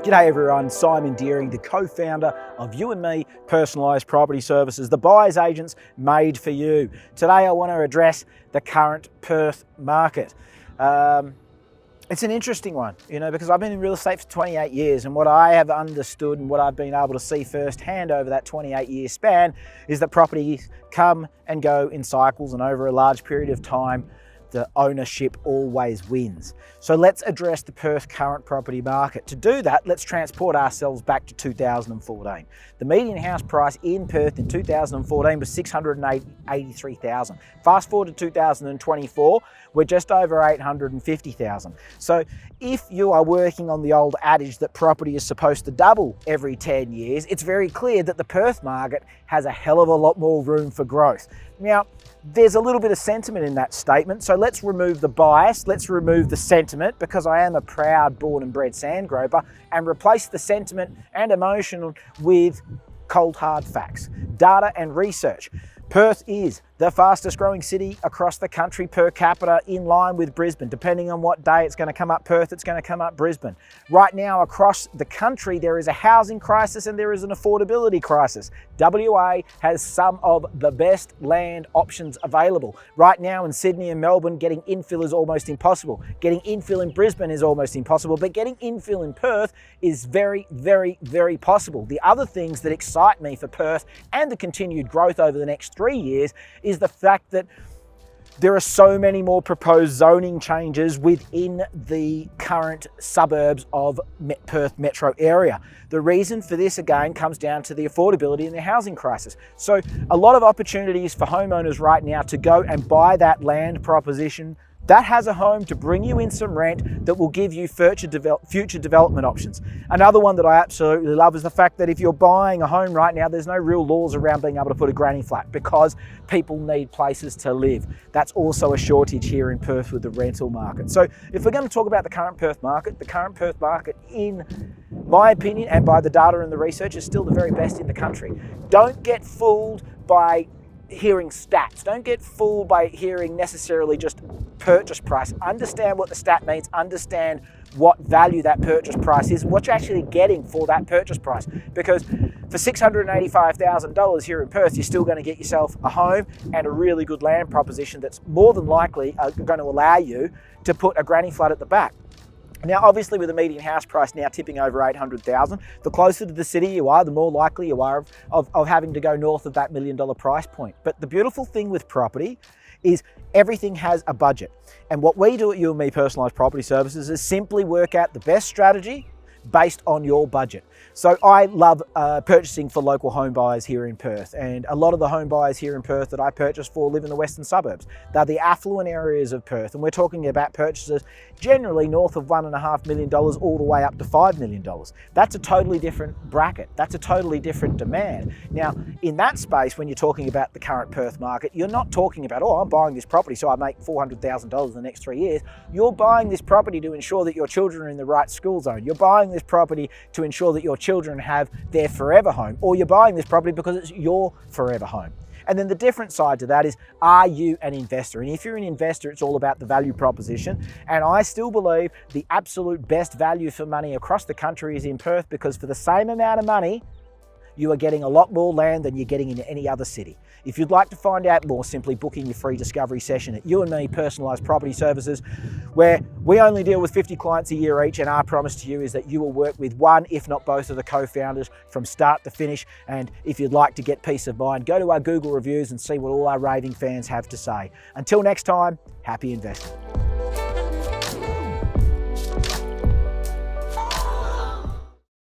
G'day everyone, Simon Deering, the co-founder of You&Me Personalised Property Services, the buyer's agents made for you. Today I want to address the current Perth market. It's an interesting one, because I've been in real estate for 28 years and what I have understood and what I've been able to see firsthand over that 28-year span is that properties come and go in cycles, and over a large period of time, the ownership always wins. So let's address the Perth current property market. To do that, let's transport ourselves back to 2014. The median house price in Perth in 2014 was $683,000. Fast forward to 2024, we're just over $850,000. So if you are working on the old adage that property is supposed to double every 10 years, it's very clear that the Perth market has a hell of a lot more room for growth. Now, there's a little bit of sentiment in that statement, so let's remove the bias, let's remove the sentiment, because I am a proud born and bred sand groper, and replace the sentiment and emotion with cold hard facts, data and research. Perth is the fastest growing city across the country per capita, in line with Brisbane. Depending on what day it's going to come up Perth, it's going to come up Brisbane. Right now across the country, there is a housing crisis and there is an affordability crisis. WA has some of the best land options available. Right now in Sydney and Melbourne, getting infill is almost impossible. Getting infill in Brisbane is almost impossible, but getting infill in Perth is very, very, very possible. The other things that excite me for Perth and the continued growth over the next 3 years is the fact that there are so many more proposed zoning changes within the current suburbs of Perth metro area. The reason for this again comes down to the affordability and the housing crisis. So a lot of opportunities for homeowners right now to go and buy that land proposition that has a home to bring you in some rent that will give you future development options. Another one that I absolutely love is the fact that if you're buying a home right now, there's no real laws around being able to put a granny flat because people need places to live. That's also a shortage here in Perth with the rental market. So if we're going to talk about the current Perth market, in my opinion and by the data and the research is still the very best in the country. Don't get fooled by hearing stats. Don't get fooled by hearing necessarily just purchase price. Understand what the stat means, understand what value that purchase price is, what you're actually getting for that purchase price. Because for $685,000 here in Perth, you're still going to get yourself a home and a really good land proposition that's more than likely going to allow you to put a granny flat at the back. Now, obviously, with the median house price now tipping over $800,000, the closer to the city you are, the more likely you are of having to go north of that $1 million price point. But the beautiful thing with property is everything has a budget. And what we do at You&Me Personalised Property Services is simply work out the best strategy based on your budget. So I love purchasing for local home buyers here in Perth, and a lot of the home buyers here in Perth that I purchase for live in the western suburbs. They're the affluent areas of Perth, and we're talking about purchases generally north of $1.5 million all the way up to $5 million. That's a totally different bracket. That's a totally different demand. Now, in that space, when you're talking about the current Perth market, you're not talking about, oh, I'm buying this property so I make $400,000 in the next 3 years. You're buying this property to ensure that your children are in the right school zone. You're buying this property to ensure that your children have their forever home, or you're buying this property because it's your forever home. And then the different side to that is, are you an investor? And if you're an investor, it's all about the value proposition. And I still believe the absolute best value for money across the country is in Perth, because for the same amount of money, you are getting a lot more land than you're getting in any other city. If you'd like to find out more, simply book in your free discovery session at You&Me Personalised Property Services, where we only deal with 50 clients a year each, and our promise to you is that you will work with one, if not both, of the co-founders from start to finish. And if you'd like to get peace of mind, go to our Google reviews and see what all our raving fans have to say. Until next time, happy investing.